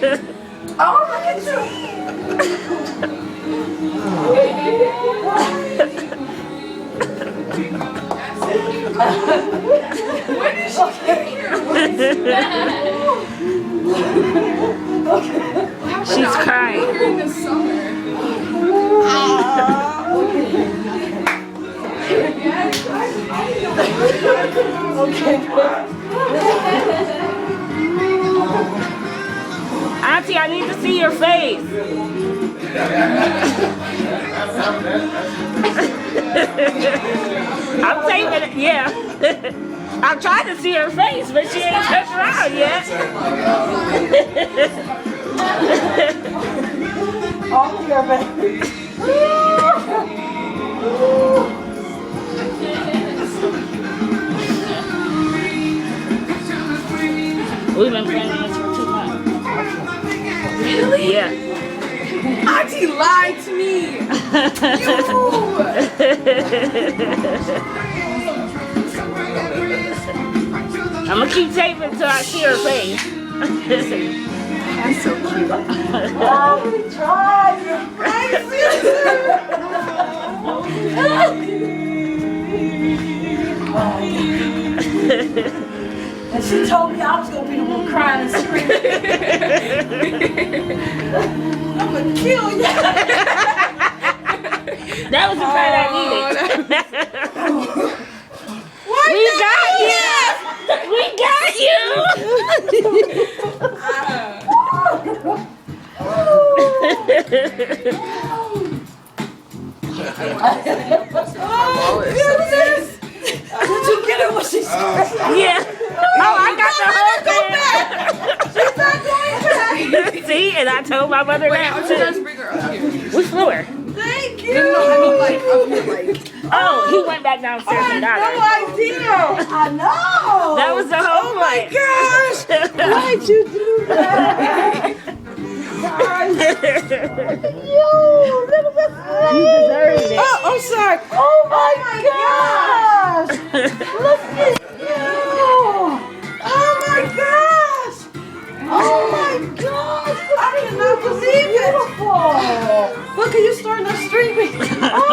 Oh, look at you. When did she get here? She's crying. Here in the summer. Okay. Auntie, I need to see your face. I'm taping it, yeah. I'm trying to see her face, but she ain't touched around yet. Oh, your baby. We've been planning this for 2 months. Really? Yeah. Auntie lied to me. I'm gonna keep taping until I see her face. That's so cute. Oh, we tried. You're crazy. And she told me I was gonna be the one crying and screaming. I'm gonna kill you. That was the part I needed. We got you! Oh, goodness. Did you get it when she screamed? Yeah. Oh, I got the whole thing. She's not going back. See, and I told my mother Wait, that how did you guys too. bring her up here? We flew her. Thank you. No, I mean like up here, like. Oh, he went back downstairs I and had got her. no idea. I know. That was the whole point. Gosh, why'd you do that? Guys. Yo, little bit. You deserved it. Oh, I'm sorry. Oh my gosh. Look at you. Oh my gosh. Oh my gosh. I cannot believe it. Beautiful. Look at you starting to streaming. Oh